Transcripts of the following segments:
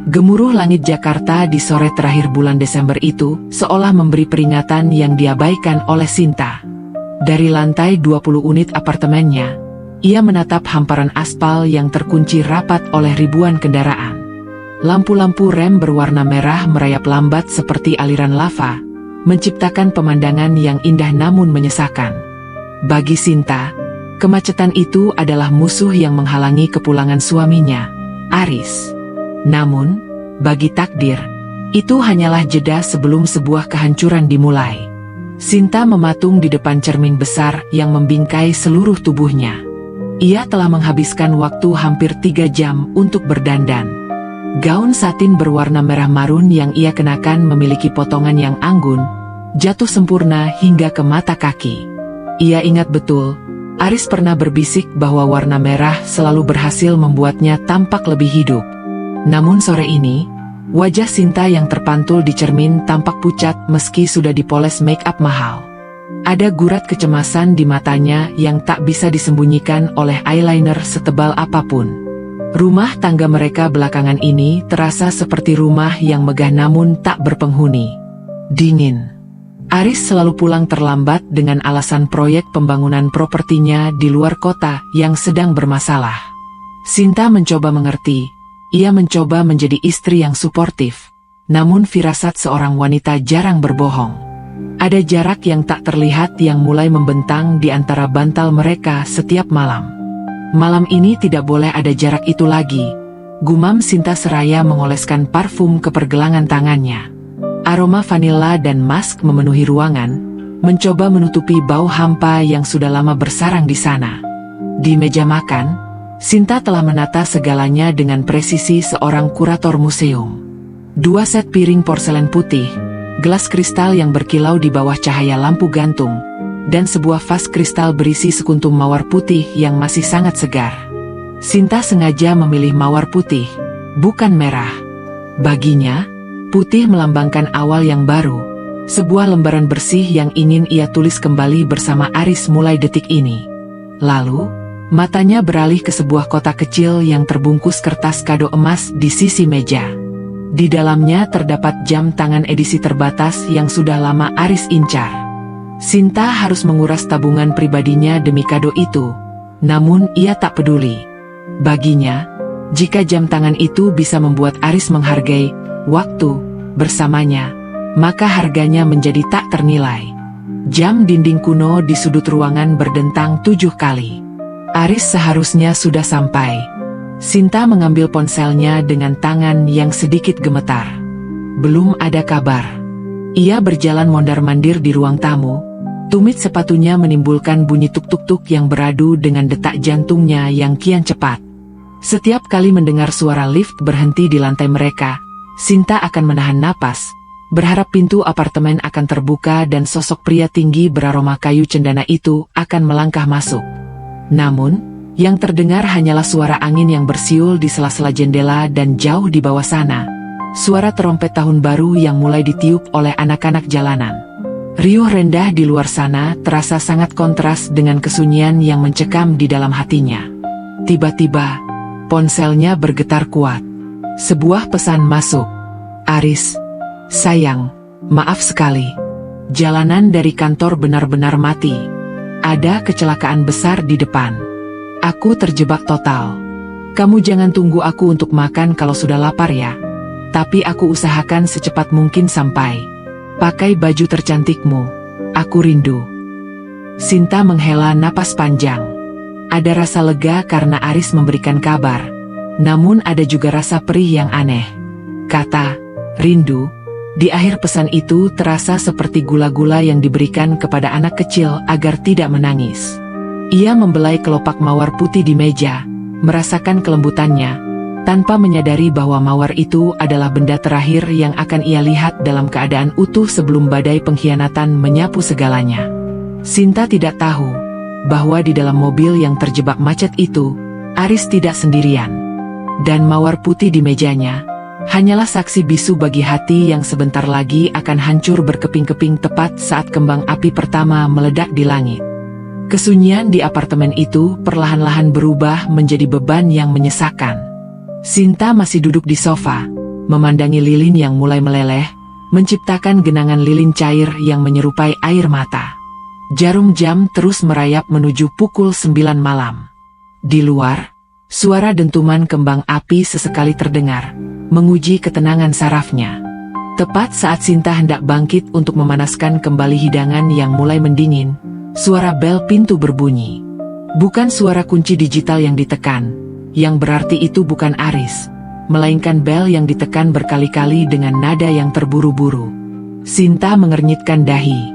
Gemuruh langit Jakarta di sore terakhir bulan Desember itu seolah memberi peringatan yang diabaikan oleh Sinta. Dari lantai 20 unit apartemennya, ia menatap hamparan aspal yang terkunci rapat oleh ribuan kendaraan. Lampu-lampu rem berwarna merah merayap lambat seperti aliran lava, menciptakan pemandangan yang indah namun menyesakan. Bagi Sinta, kemacetan itu adalah musuh yang menghalangi kepulangan suaminya, Aris. Namun, bagi takdir, itu hanyalah jeda sebelum sebuah kehancuran dimulai. Sinta mematung di depan cermin besar yang membingkai seluruh tubuhnya. Ia telah menghabiskan waktu hampir 3 jam untuk berdandan. Gaun satin berwarna merah marun yang ia kenakan memiliki potongan yang anggun, jatuh sempurna hingga ke mata kaki. Ia ingat betul, Aris pernah berbisik bahwa warna merah selalu berhasil membuatnya tampak lebih hidup. Namun sore ini, wajah Sinta yang terpantul di cermin tampak pucat meski sudah dipoles make-up mahal. Ada gurat kecemasan di matanya yang tak bisa disembunyikan oleh eyeliner setebal apapun. Rumah tangga mereka belakangan ini terasa seperti rumah yang megah namun tak berpenghuni. Dingin. Aris selalu pulang terlambat dengan alasan proyek pembangunan propertinya di luar kota yang sedang bermasalah. Sinta mencoba mengerti. Ia mencoba menjadi istri yang suportif, namun firasat seorang wanita jarang berbohong. Ada jarak yang tak terlihat yang mulai membentang di antara bantal mereka setiap malam. Malam ini tidak boleh ada jarak itu lagi, gumam Sinta seraya mengoleskan parfum ke pergelangan tangannya. Aroma vanila dan musk memenuhi ruangan, mencoba menutupi bau hampa yang sudah lama bersarang di sana. Di meja makan, Sinta telah menata segalanya dengan presisi seorang kurator museum. 2 set piring porselen putih, gelas kristal yang berkilau di bawah cahaya lampu gantung, dan sebuah vas kristal berisi sekuntum mawar putih yang masih sangat segar. Sinta sengaja memilih mawar putih, bukan merah. Baginya, putih melambangkan awal yang baru, sebuah lembaran bersih yang ingin ia tulis kembali bersama Aris mulai detik ini. Lalu, matanya beralih ke sebuah kotak kecil yang terbungkus kertas kado emas di sisi meja. Di dalamnya terdapat jam tangan edisi terbatas yang sudah lama Aris incar. Sinta harus menguras tabungan pribadinya demi kado itu, namun ia tak peduli. Baginya, jika jam tangan itu bisa membuat Aris menghargai waktu bersamanya, maka harganya menjadi tak ternilai. Jam dinding kuno di sudut ruangan berdentang 7 kali. Aris seharusnya sudah sampai. Sinta mengambil ponselnya dengan tangan yang sedikit gemetar. Belum ada kabar. Ia berjalan mondar-mandir di ruang tamu. Tumit sepatunya menimbulkan bunyi tuk-tuk-tuk yang beradu dengan detak jantungnya yang kian cepat. Setiap kali mendengar suara lift berhenti di lantai mereka, Sinta akan menahan napas, berharap pintu apartemen akan terbuka dan sosok pria tinggi beraroma kayu cendana itu akan melangkah masuk. Namun, yang terdengar hanyalah suara angin yang bersiul di sela-sela jendela dan jauh di bawah sana, suara terompet tahun baru yang mulai ditiup oleh anak-anak jalanan. Riuh rendah di luar sana terasa sangat kontras dengan kesunyian yang mencekam di dalam hatinya. Tiba-tiba, ponselnya bergetar kuat. Sebuah pesan masuk. Aris, sayang, maaf sekali. Jalanan dari kantor benar-benar mati. Ada kecelakaan besar di depan. Aku terjebak total. Kamu jangan tunggu aku untuk makan kalau sudah lapar ya. Tapi aku usahakan secepat mungkin sampai. Pakai baju tercantikmu. Aku rindu. Sinta menghela napas panjang. Ada rasa lega karena Aris memberikan kabar. Namun ada juga rasa perih yang aneh. Kata, rindu. Di akhir pesan itu terasa seperti gula-gula yang diberikan kepada anak kecil agar tidak menangis. Ia membelai kelopak mawar putih di meja, merasakan kelembutannya, tanpa menyadari bahwa mawar itu adalah benda terakhir yang akan ia lihat dalam keadaan utuh sebelum badai pengkhianatan menyapu segalanya. Sinta tidak tahu bahwa di dalam mobil yang terjebak macet itu, Aris tidak sendirian. Dan mawar putih di mejanya hanyalah saksi bisu bagi hati yang sebentar lagi akan hancur berkeping-keping tepat saat kembang api pertama meledak di langit. Kesunyian di apartemen itu perlahan-lahan berubah menjadi beban yang menyesakan. Sinta masih duduk di sofa, memandangi lilin yang mulai meleleh, menciptakan genangan lilin cair yang menyerupai air mata. Jarum jam terus merayap menuju pukul 9 malam. Di luar, suara dentuman kembang api sesekali terdengar, menguji ketenangan sarafnya. Tepat saat Sinta hendak bangkit untuk memanaskan kembali hidangan yang mulai mendingin, suara bel pintu berbunyi. Bukan suara kunci digital yang ditekan, yang berarti itu bukan Aris, melainkan bel yang ditekan berkali-kali dengan nada yang terburu-buru. Sinta mengernyitkan dahi.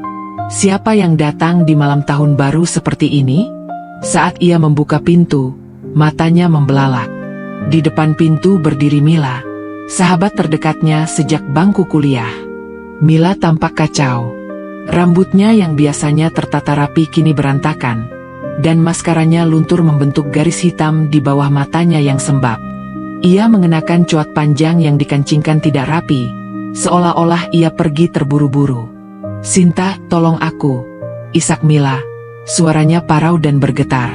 Siapa yang datang di malam tahun baru seperti ini? Saat ia membuka pintu, matanya membelalak. Di depan pintu berdiri Mila, sahabat terdekatnya sejak bangku kuliah. Mila tampak kacau. Rambutnya yang biasanya tertata rapi kini berantakan, dan maskaranya luntur membentuk garis hitam di bawah matanya yang sembab. Ia mengenakan cuat panjang yang dikancingkan tidak rapi, seolah-olah ia pergi terburu-buru. "Sinta, tolong aku," isak Mila. Suaranya parau dan bergetar.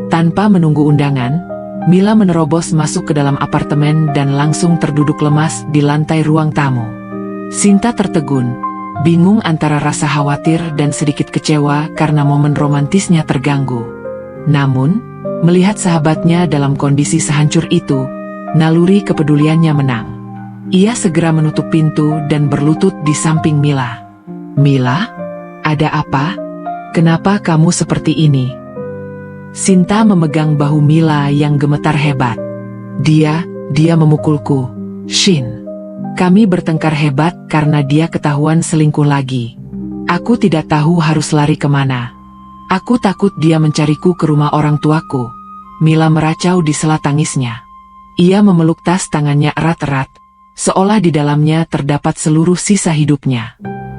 Tanpa menunggu undangan, Mila menerobos masuk ke dalam apartemen dan langsung terduduk lemas di lantai ruang tamu. Sinta tertegun, bingung antara rasa khawatir dan sedikit kecewa karena momen romantisnya terganggu. Namun, melihat sahabatnya dalam kondisi sehancur itu, naluri kepeduliannya menang. Ia segera menutup pintu dan berlutut di samping Mila. "Mila, ada apa? Kenapa kamu seperti ini?" Sinta memegang bahu Mila yang gemetar hebat. Dia memukulku. "Shin. Kami bertengkar hebat karena dia ketahuan selingkuh lagi. Aku tidak tahu harus lari kemana. Aku takut dia mencariku ke rumah orang tuaku." Mila meracau di sela tangisnya. Ia memeluk tas tangannya erat-erat, seolah di dalamnya terdapat seluruh sisa hidupnya.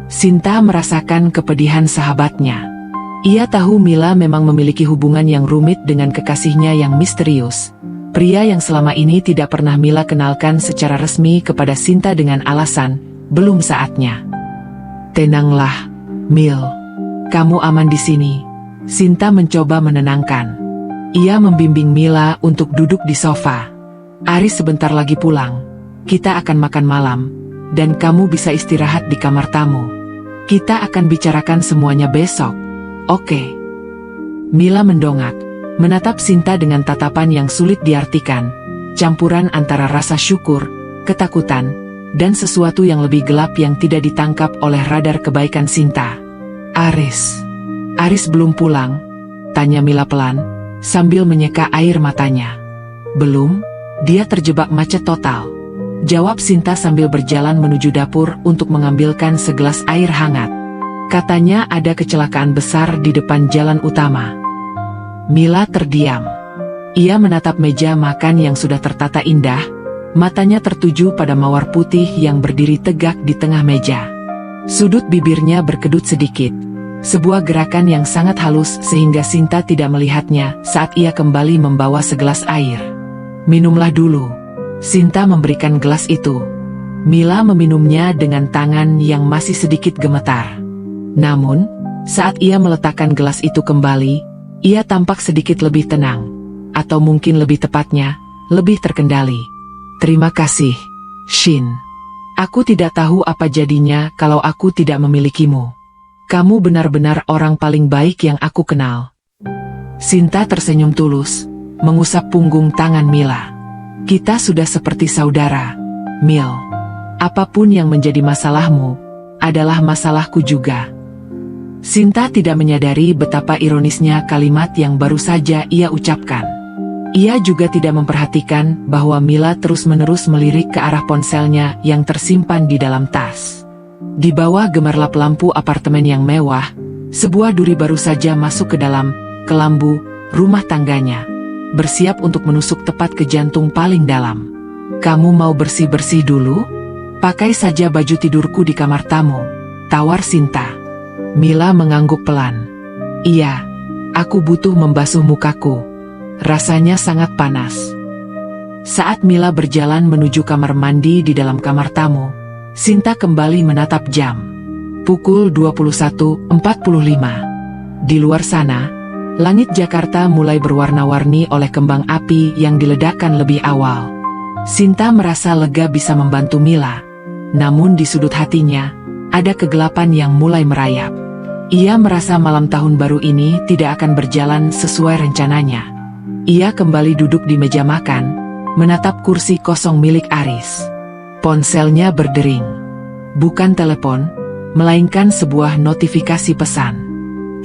Sinta merasakan kepedihan sahabatnya. Ia tahu Mila memang memiliki hubungan yang rumit dengan kekasihnya yang misterius, pria yang selama ini tidak pernah Mila kenalkan secara resmi kepada Sinta dengan alasan, belum saatnya. "Tenanglah, Mil. Kamu aman di sini." Sinta mencoba menenangkan. Ia membimbing Mila untuk duduk di sofa. "Aris sebentar lagi pulang. Kita akan makan malam, dan kamu bisa istirahat di kamar tamu. Kita akan bicarakan semuanya besok. Oke?" Mila mendongak, menatap Sinta dengan tatapan yang sulit diartikan, campuran antara rasa syukur, ketakutan, dan sesuatu yang lebih gelap yang tidak ditangkap oleh radar kebaikan Sinta. Aris belum pulang?" tanya Mila pelan, sambil menyeka air matanya. "Belum, dia terjebak macet total," jawab Sinta sambil berjalan menuju dapur untuk mengambilkan segelas air hangat. Katanya ada kecelakaan besar di depan jalan utama. Mila terdiam. Ia menatap meja makan yang sudah tertata indah, matanya tertuju pada mawar putih yang berdiri tegak di tengah meja. Sudut bibirnya berkedut sedikit, sebuah gerakan yang sangat halus sehingga Sinta tidak melihatnya saat ia kembali membawa segelas air. "Minumlah dulu." Sinta memberikan gelas itu. Mila meminumnya dengan tangan yang masih sedikit gemetar. Namun, saat ia meletakkan gelas itu kembali, ia tampak sedikit lebih tenang, atau mungkin lebih tepatnya, lebih terkendali. "Terima kasih, Shin. Aku tidak tahu apa jadinya kalau aku tidak memilikimu. Kamu benar-benar orang paling baik yang aku kenal." Sinta tersenyum tulus, mengusap punggung tangan Mila. "Kita sudah seperti saudara, Mil. Apapun yang menjadi masalahmu, adalah masalahku juga." Sinta tidak menyadari betapa ironisnya kalimat yang baru saja ia ucapkan. Ia juga tidak memperhatikan bahwa Mila terus-menerus melirik ke arah ponselnya yang tersimpan di dalam tas. Di bawah gemerlap lampu apartemen yang mewah, sebuah duri baru saja masuk ke dalam kelambu rumah tangganya, bersiap untuk menusuk tepat ke jantung paling dalam. "Kamu mau bersih-bersih dulu? Pakai saja baju tidurku di kamar tamu," tawar Sinta. Mila mengangguk pelan. "Iya, aku butuh membasuh mukaku. Rasanya sangat panas." Saat Mila berjalan menuju kamar mandi di dalam kamar tamu, Sinta kembali menatap jam. Pukul 21.45. Di luar sana, langit Jakarta mulai berwarna-warni oleh kembang api yang diledakkan lebih awal. Sinta merasa lega bisa membantu Mila. Namun di sudut hatinya, ada kegelapan yang mulai merayap. Ia merasa malam tahun baru ini tidak akan berjalan sesuai rencananya. Ia kembali duduk di meja makan, menatap kursi kosong milik Aris. Ponselnya berdering. Bukan telepon, melainkan sebuah notifikasi pesan.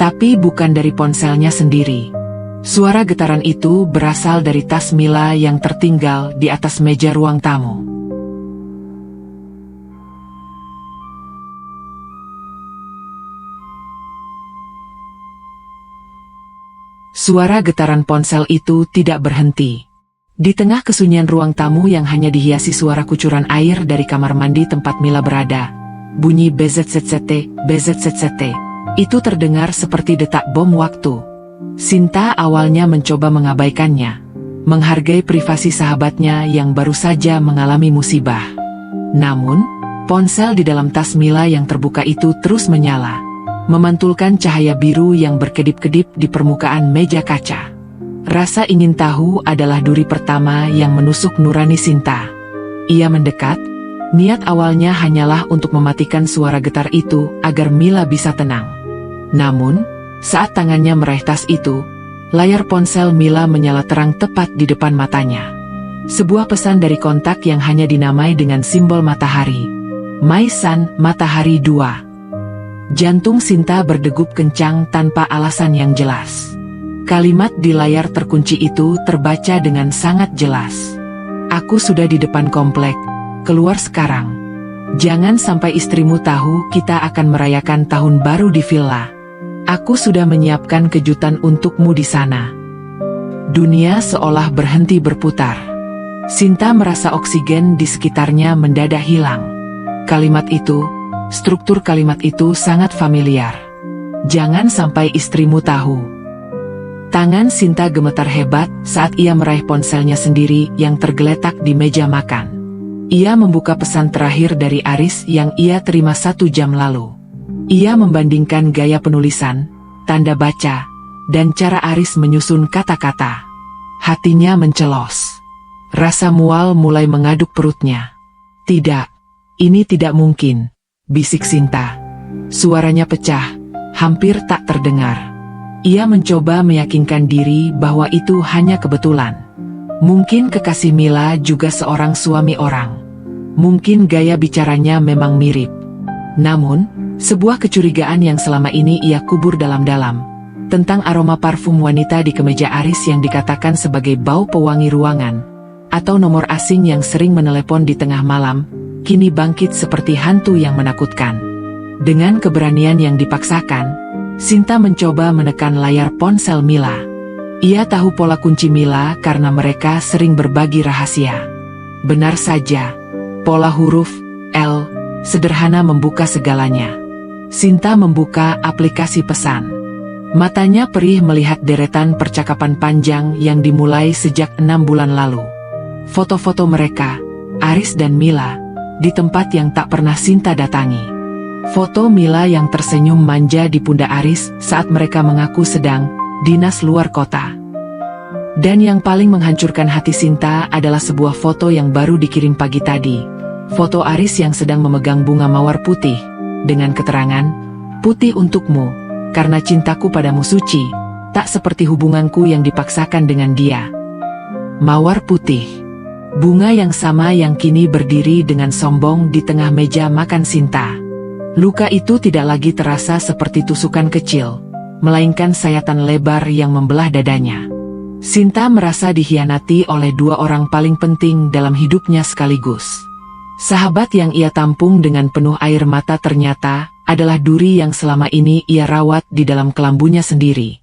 Tapi bukan dari ponselnya sendiri. Suara getaran itu berasal dari tas Mila yang tertinggal di atas meja ruang tamu. Suara getaran ponsel itu tidak berhenti. Di tengah kesunyian ruang tamu yang hanya dihiasi suara kucuran air dari kamar mandi tempat Mila berada, bunyi BZZZT, BZZZT, itu terdengar seperti detak bom waktu. Sinta awalnya mencoba mengabaikannya, menghargai privasi sahabatnya yang baru saja mengalami musibah. Namun, ponsel di dalam tas Mila yang terbuka itu terus menyala, memantulkan cahaya biru yang berkedip-kedip di permukaan meja kaca. Rasa ingin tahu adalah duri pertama yang menusuk nurani Sinta. Ia mendekat, niat awalnya hanyalah untuk mematikan suara getar itu agar Mila bisa tenang. Namun, saat tangannya meraih tas itu, layar ponsel Mila menyala terang tepat di depan matanya. Sebuah pesan dari kontak yang hanya dinamai dengan simbol matahari. My Sun, Matahari 2. Jantung Sinta berdegup kencang tanpa alasan yang jelas. Kalimat di layar terkunci itu terbaca dengan sangat jelas. Aku sudah di depan komplek, keluar sekarang. Jangan sampai istrimu tahu kita akan merayakan tahun baru di villa. Aku sudah menyiapkan kejutan untukmu di sana. Dunia seolah berhenti berputar. Sinta merasa oksigen di sekitarnya mendadak hilang. Struktur kalimat itu sangat familiar. Jangan sampai istrimu tahu. Tangan Sinta gemetar hebat saat ia meraih ponselnya sendiri yang tergeletak di meja makan. Ia membuka pesan terakhir dari Aris yang ia terima 1 jam lalu. Ia membandingkan gaya penulisan, tanda baca, dan cara Aris menyusun kata-kata. Hatinya mencelos. Rasa mual mulai mengaduk perutnya. Tidak, ini tidak mungkin, bisik Sinta. Suaranya pecah, hampir tak terdengar. Ia mencoba meyakinkan diri bahwa itu hanya kebetulan. Mungkin kekasih Mila juga seorang suami orang. Mungkin gaya bicaranya memang mirip. Namun, sebuah kecurigaan yang selama ini ia kubur dalam-dalam, tentang aroma parfum wanita di kemeja Aris yang dikatakan sebagai bau pewangi ruangan, atau nomor asing yang sering menelepon di tengah malam, kini bangkit seperti hantu yang menakutkan. Dengan keberanian yang dipaksakan, Sinta mencoba menekan layar ponsel Mila. Ia tahu pola kunci Mila karena mereka sering berbagi rahasia. Benar saja, pola huruf L sederhana membuka segalanya. Sinta membuka aplikasi pesan. Matanya perih melihat deretan percakapan panjang yang dimulai sejak 6 bulan lalu. Foto-foto mereka, Aris dan Mila, di tempat yang tak pernah Sinta datangi. Foto Mila yang tersenyum manja di pundak Aris saat mereka mengaku sedang dinas luar kota. Dan yang paling menghancurkan hati Sinta adalah sebuah foto yang baru dikirim pagi tadi. Foto Aris yang sedang memegang bunga mawar putih, dengan keterangan, "Putih untukmu, karena cintaku padamu suci, tak seperti hubunganku yang dipaksakan dengan dia." Mawar putih. Bunga yang sama yang kini berdiri dengan sombong di tengah meja makan Sinta. Luka itu tidak lagi terasa seperti tusukan kecil, melainkan sayatan lebar yang membelah dadanya. Sinta merasa dikhianati oleh 2 orang paling penting dalam hidupnya sekaligus. Sahabat yang ia tampung dengan penuh air mata ternyata adalah duri yang selama ini ia rawat di dalam kelambunya sendiri.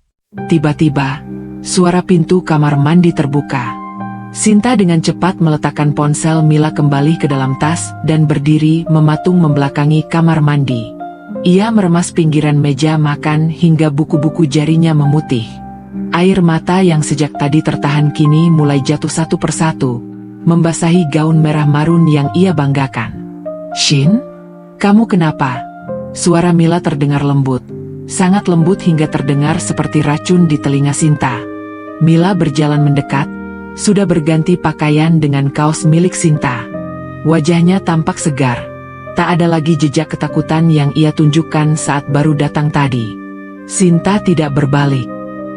Tiba-tiba, suara pintu kamar mandi terbuka. Sinta dengan cepat meletakkan ponsel Mila kembali ke dalam tas dan berdiri mematung membelakangi kamar mandi. Ia meremas pinggiran meja makan hingga buku-buku jarinya memutih. Air mata yang sejak tadi tertahan kini mulai jatuh satu persatu, membasahi gaun merah marun yang ia banggakan. "Shin, kamu kenapa?" Suara Mila terdengar lembut, sangat lembut hingga terdengar seperti racun di telinga Sinta. Mila berjalan mendekat, sudah berganti pakaian dengan kaos milik Sinta. Wajahnya tampak segar. Tak ada lagi jejak ketakutan yang ia tunjukkan saat baru datang tadi. Sinta tidak berbalik.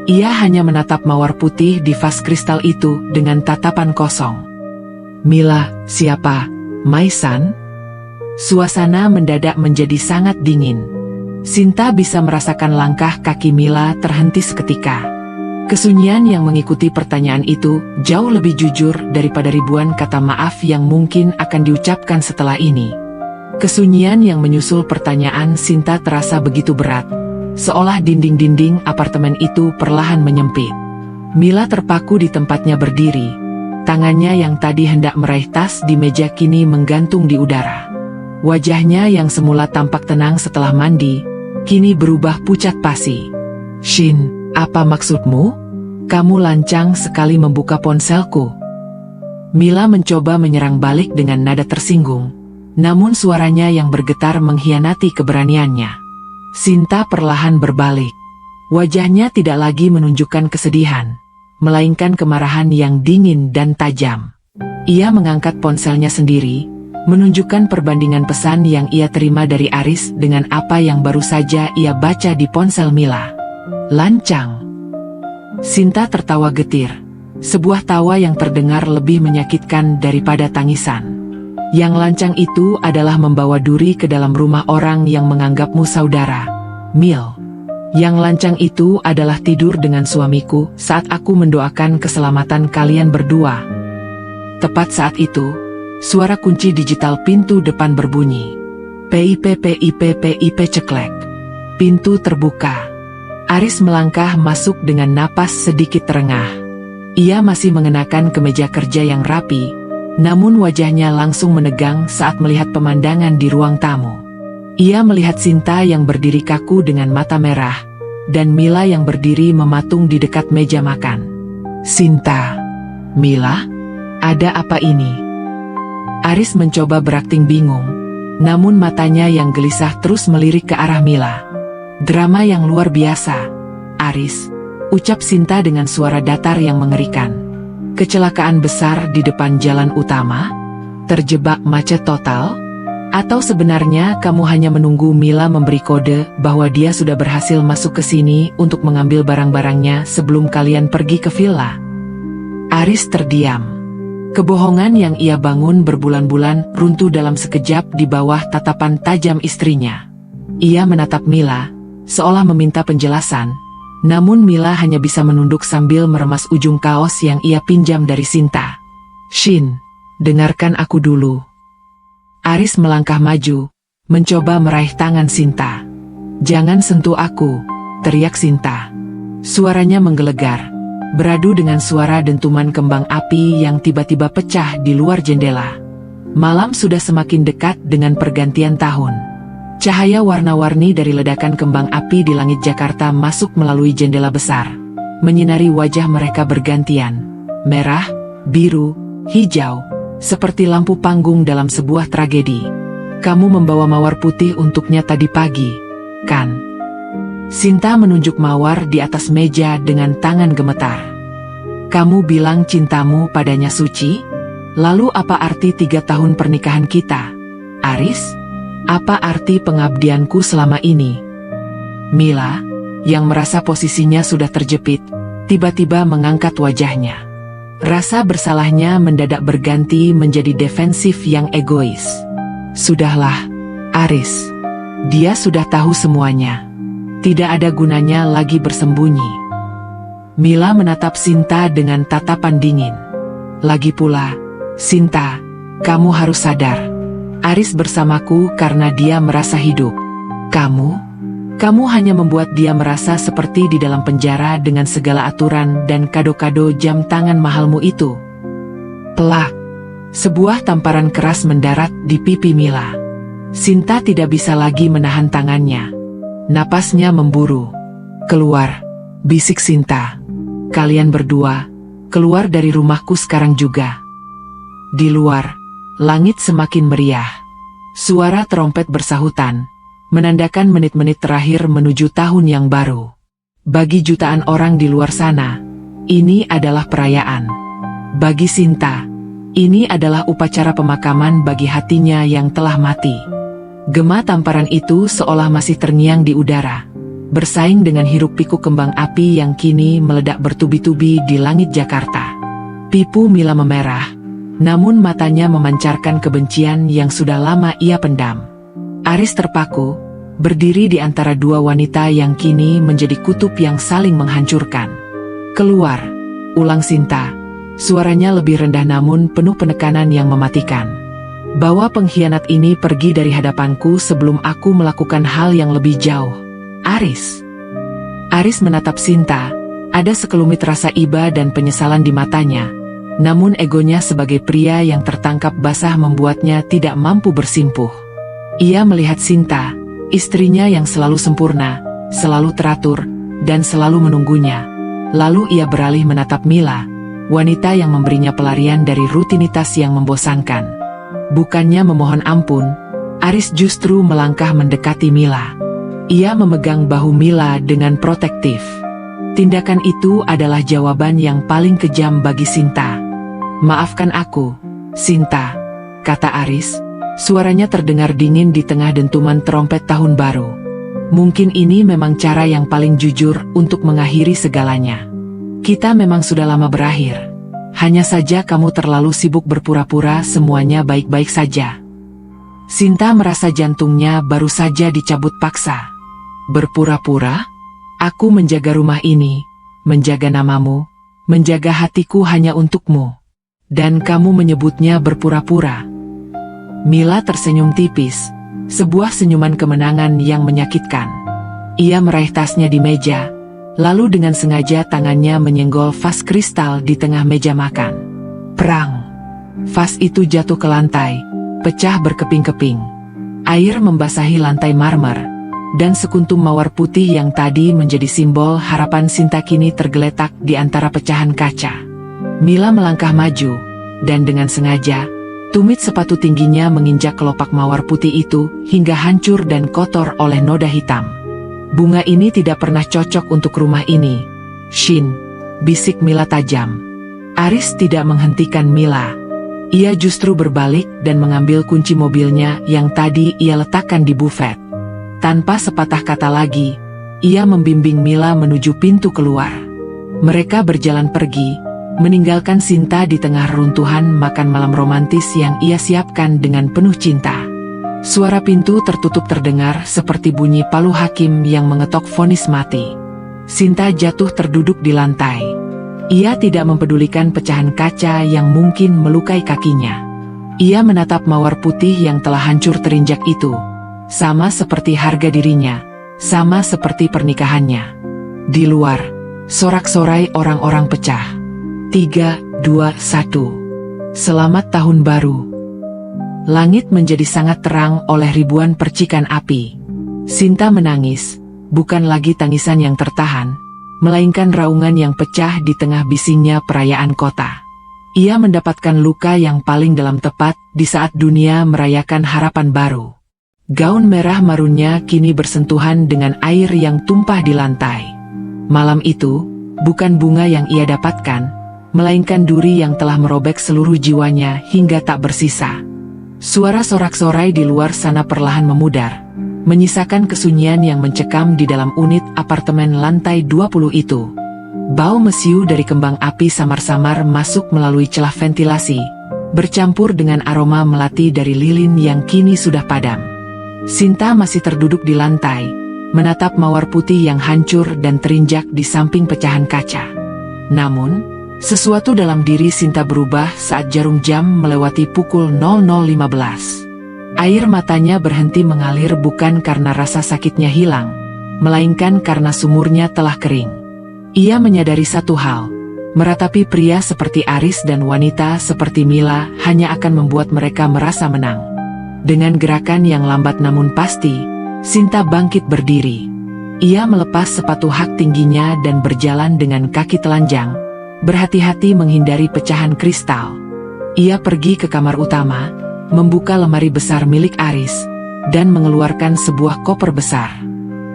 Ia hanya menatap mawar putih di vas kristal itu dengan tatapan kosong. "Mila, siapa? Maisan?" Suasana mendadak menjadi sangat dingin. Sinta bisa merasakan langkah kaki Mila terhenti seketika. Kesunyian yang mengikuti pertanyaan itu jauh lebih jujur daripada ribuan kata maaf yang mungkin akan diucapkan setelah ini. Kesunyian yang menyusul pertanyaan Sinta terasa begitu berat, seolah dinding-dinding apartemen itu perlahan menyempit. Mila terpaku di tempatnya berdiri. Tangannya yang tadi hendak meraih tas di meja kini menggantung di udara. Wajahnya yang semula tampak tenang setelah mandi, kini berubah pucat pasi. "Shin, apa maksudmu? Kamu lancang sekali membuka ponselku." Mila mencoba menyerang balik dengan nada tersinggung, namun suaranya yang bergetar mengkhianati keberaniannya. Sinta perlahan berbalik. Wajahnya tidak lagi menunjukkan kesedihan, melainkan kemarahan yang dingin dan tajam. Ia mengangkat ponselnya sendiri, menunjukkan perbandingan pesan yang ia terima dari Aris dengan apa yang baru saja ia baca di ponsel Mila. "Lancang." Sinta tertawa getir, sebuah tawa yang terdengar lebih menyakitkan daripada tangisan. "Yang lancang itu adalah membawa duri ke dalam rumah orang yang menganggapmu saudara, Mil. Yang lancang itu adalah tidur dengan suamiku saat aku mendoakan keselamatan kalian berdua." Tepat saat itu, suara kunci digital pintu depan berbunyi. "Pip pip pip" ceklek. Pintu terbuka. Aris melangkah masuk dengan napas sedikit terengah. Ia masih mengenakan kemeja kerja yang rapi, namun wajahnya langsung menegang saat melihat pemandangan di ruang tamu. Ia melihat Sinta yang berdiri kaku dengan mata merah, dan Mila yang berdiri mematung di dekat meja makan. "Sinta, Mila, ada apa ini?" Aris mencoba berakting bingung, namun matanya yang gelisah terus melirik ke arah Mila. "Drama yang luar biasa, Aris," ucap Sinta dengan suara datar yang mengerikan. "Kecelakaan besar di depan jalan utama? Terjebak macet total? Atau sebenarnya kamu hanya menunggu Mila memberi kode bahwa dia sudah berhasil masuk ke sini untuk mengambil barang-barangnya sebelum kalian pergi ke villa?" Aris terdiam. Kebohongan yang ia bangun berbulan-bulan runtuh dalam sekejap di bawah tatapan tajam istrinya. Ia menatap Mila, seolah meminta penjelasan, namun Mila hanya bisa menunduk sambil meremas ujung kaos yang ia pinjam dari Sinta. "Shin, dengarkan aku dulu." Aris melangkah maju, mencoba meraih tangan Sinta. "Jangan sentuh aku," teriak Sinta. Suaranya menggelegar, beradu dengan suara dentuman kembang api yang tiba-tiba pecah di luar jendela. Malam sudah semakin dekat dengan pergantian tahun. Cahaya warna-warni dari ledakan kembang api di langit Jakarta masuk melalui jendela besar, menyinari wajah mereka bergantian, merah, biru, hijau, seperti lampu panggung dalam sebuah tragedi. "Kamu membawa mawar putih untuknya tadi pagi, kan?" Sinta menunjuk mawar di atas meja dengan tangan gemetar. "Kamu bilang cintamu padanya suci? Lalu apa arti 3 tahun pernikahan kita, Aris? Apa arti pengabdianku selama ini?" Mila, yang merasa posisinya sudah terjepit, tiba-tiba mengangkat wajahnya. Rasa bersalahnya mendadak berganti menjadi defensif yang egois. "Sudahlah, Aris. Dia sudah tahu semuanya. Tidak ada gunanya lagi bersembunyi." Mila menatap Sinta dengan tatapan dingin. "Lagi pula, Sinta, kamu harus sadar. Aris bersamaku karena dia merasa hidup. Kamu hanya membuat dia merasa seperti di dalam penjara dengan segala aturan dan kado-kado jam tangan mahalmu itu." Pelak. Sebuah tamparan keras mendarat di pipi Mila. Sinta tidak bisa lagi menahan tangannya. Napasnya memburu. "Keluar," bisik Sinta. "Kalian berdua, keluar dari rumahku sekarang juga." Di luar, langit semakin meriah. Suara trompet bersahutan, menandakan menit-menit terakhir menuju tahun yang baru. Bagi jutaan orang di luar sana, ini adalah perayaan. Bagi Sinta, ini adalah upacara pemakaman bagi hatinya yang telah mati. Gema tamparan itu seolah masih terngiang di udara, bersaing dengan hiruk-pikuk kembang api yang kini meledak bertubi-tubi di langit Jakarta. Pipu Mila memerah, namun matanya memancarkan kebencian yang sudah lama ia pendam. Aris terpaku, berdiri di antara dua wanita yang kini menjadi kutub yang saling menghancurkan. "Keluar," ulang Sinta. Suaranya lebih rendah namun penuh penekanan yang mematikan. "Bawa pengkhianat ini pergi dari hadapanku sebelum aku melakukan hal yang lebih jauh." "Aris." Aris menatap Sinta, ada sekelumit rasa iba dan penyesalan di matanya. Namun egonya sebagai pria yang tertangkap basah membuatnya tidak mampu bersimpuh. Ia melihat Sinta, istrinya yang selalu sempurna, selalu teratur, dan selalu menunggunya. Lalu ia beralih menatap Mila, wanita yang memberinya pelarian dari rutinitas yang membosankan. Bukannya memohon ampun, Aris justru melangkah mendekati Mila. Ia memegang bahu Mila dengan protektif. Tindakan itu adalah jawaban yang paling kejam bagi Sinta. "Maafkan aku, Sinta," kata Aris. Suaranya terdengar dingin di tengah dentuman trompet tahun baru. "Mungkin ini memang cara yang paling jujur untuk mengakhiri segalanya. Kita memang sudah lama berakhir. Hanya saja kamu terlalu sibuk berpura-pura semuanya baik-baik saja." Sinta merasa jantungnya baru saja dicabut paksa. "Berpura-pura? Aku menjaga rumah ini, menjaga namamu, menjaga hatiku hanya untukmu. Dan kamu menyebutnya berpura-pura?" Mila tersenyum tipis, sebuah senyuman kemenangan yang menyakitkan. Ia meraih tasnya di meja, lalu dengan sengaja tangannya menyenggol vas kristal di tengah meja makan. Perang! Vas itu jatuh ke lantai, pecah berkeping-keping. Air membasahi lantai marmer, dan sekuntum mawar putih yang tadi menjadi simbol harapan Sinta kini tergeletak di antara pecahan kaca. Mila melangkah maju, dan dengan sengaja, tumit sepatu tingginya menginjak kelopak mawar putih itu hingga hancur dan kotor oleh noda hitam. "Bunga ini tidak pernah cocok untuk rumah ini, Shin," bisik Mila tajam. Aris tidak menghentikan Mila. Ia justru berbalik dan mengambil kunci mobilnya yang tadi ia letakkan di bufet. Tanpa sepatah kata lagi, ia membimbing Mila menuju pintu keluar. Mereka berjalan pergi, meninggalkan Sinta di tengah runtuhan makan malam romantis yang ia siapkan dengan penuh cinta. Suara pintu tertutup terdengar seperti bunyi palu hakim yang mengetok vonis mati. Sinta jatuh terduduk di lantai. Ia tidak mempedulikan pecahan kaca yang mungkin melukai kakinya. Ia menatap mawar putih yang telah hancur terinjak itu, sama seperti harga dirinya, sama seperti pernikahannya. Di luar, sorak-sorai orang-orang pecah. 3, 2, 1. Selamat Tahun Baru. Langit menjadi sangat terang oleh ribuan percikan api. Sinta menangis, bukan lagi tangisan yang tertahan, melainkan raungan yang pecah di tengah bisingnya perayaan kota. Ia mendapatkan luka yang paling dalam tepat di saat dunia merayakan harapan baru. Gaun merah marunnya kini bersentuhan dengan air yang tumpah di lantai. Malam itu, bukan bunga yang ia dapatkan, melainkan duri yang telah merobek seluruh jiwanya hingga tak bersisa. Suara sorak-sorai di luar sana perlahan memudar, menyisakan kesunyian yang mencekam di dalam unit apartemen lantai 20 itu. Bau mesiu dari kembang api samar-samar masuk melalui celah ventilasi, bercampur dengan aroma melati dari lilin yang kini sudah padam. Sinta masih terduduk di lantai, menatap mawar putih yang hancur dan terinjak di samping pecahan kaca. Namun, sesuatu dalam diri Sinta berubah saat jarum jam melewati pukul 00.15. Air matanya berhenti mengalir bukan karena rasa sakitnya hilang, melainkan karena sumurnya telah kering. Ia menyadari satu hal, meratapi pria seperti Aris dan wanita seperti Mila hanya akan membuat mereka merasa menang. Dengan gerakan yang lambat namun pasti, Sinta bangkit berdiri. Ia melepas sepatu hak tingginya dan berjalan dengan kaki telanjang, berhati-hati menghindari pecahan kristal. Ia pergi ke kamar utama, membuka lemari besar milik Aris, dan mengeluarkan sebuah koper besar.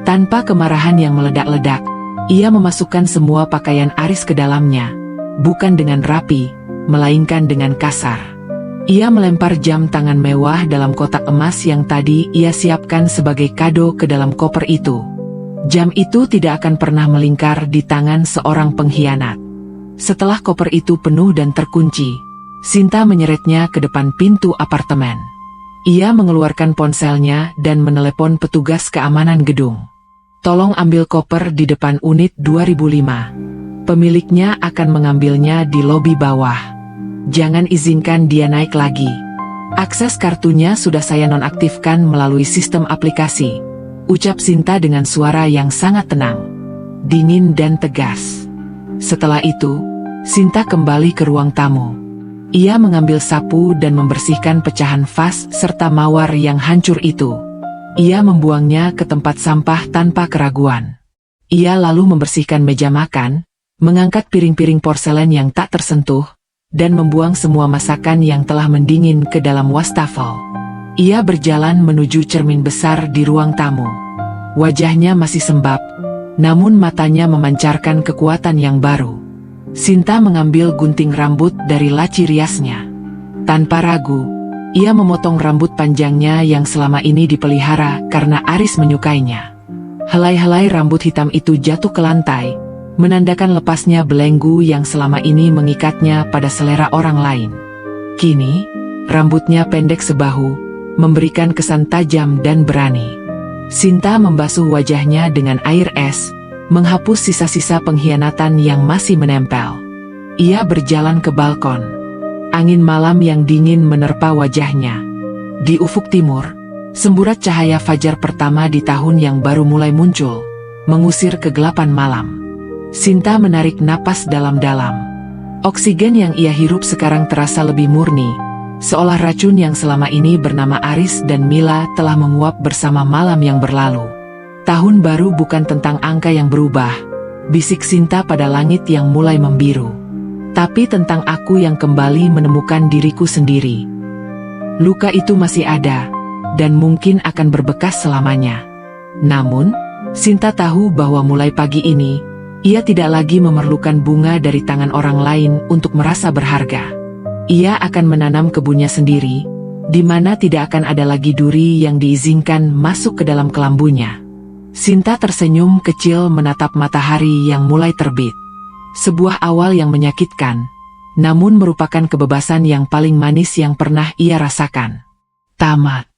Tanpa kemarahan yang meledak-ledak, ia memasukkan semua pakaian Aris ke dalamnya, bukan dengan rapi, melainkan dengan kasar. Ia melempar jam tangan mewah dalam kotak emas yang tadi ia siapkan sebagai kado ke dalam koper itu. Jam itu tidak akan pernah melingkar di tangan seorang pengkhianat. Setelah koper itu penuh dan terkunci, Sinta menyeretnya ke depan pintu apartemen. Ia mengeluarkan ponselnya dan menelepon petugas keamanan gedung. "Tolong ambil koper di depan unit 2005. Pemiliknya akan mengambilnya di lobi bawah. Jangan izinkan dia naik lagi. Akses kartunya sudah saya nonaktifkan melalui sistem aplikasi," ucap Sinta dengan suara yang sangat tenang, dingin dan tegas. Setelah itu, Sinta kembali ke ruang tamu. Ia mengambil sapu dan membersihkan pecahan vas serta mawar yang hancur itu. Ia membuangnya ke tempat sampah tanpa keraguan. Ia lalu membersihkan meja makan, mengangkat piring-piring porselen yang tak tersentuh, dan membuang semua masakan yang telah mendingin ke dalam wastafel. Ia berjalan menuju cermin besar di ruang tamu. Wajahnya masih sembab, namun matanya memancarkan kekuatan yang baru. Sinta mengambil gunting rambut dari laci riasnya. Tanpa ragu, ia memotong rambut panjangnya yang selama ini dipelihara karena Aris menyukainya. Helai-helai rambut hitam itu jatuh ke lantai, menandakan lepasnya belenggu yang selama ini mengikatnya pada selera orang lain. Kini, rambutnya pendek sebahu, memberikan kesan tajam dan berani. Sinta membasuh wajahnya dengan air es, menghapus sisa-sisa pengkhianatan yang masih menempel. Ia berjalan ke balkon. Angin malam yang dingin menerpa wajahnya. Di ufuk timur, semburat cahaya fajar pertama di tahun yang baru mulai muncul, mengusir kegelapan malam. Sinta menarik napas dalam-dalam. Oksigen yang ia hirup sekarang terasa lebih murni, seolah racun yang selama ini bernama Aris dan Mila telah menguap bersama malam yang berlalu. "Tahun baru bukan tentang angka yang berubah," bisik Sinta pada langit yang mulai membiru. "Tapi tentang aku yang kembali menemukan diriku sendiri. Luka itu masih ada, dan mungkin akan berbekas selamanya. Namun, Sinta tahu bahwa mulai pagi ini, ia tidak lagi memerlukan bunga dari tangan orang lain untuk merasa berharga. Ia akan menanam kebunnya sendiri, di mana tidak akan ada lagi duri yang diizinkan masuk ke dalam kelambunya." Sinta tersenyum kecil menatap matahari yang mulai terbit. Sebuah awal yang menyakitkan, namun merupakan kebebasan yang paling manis yang pernah ia rasakan. Tamat.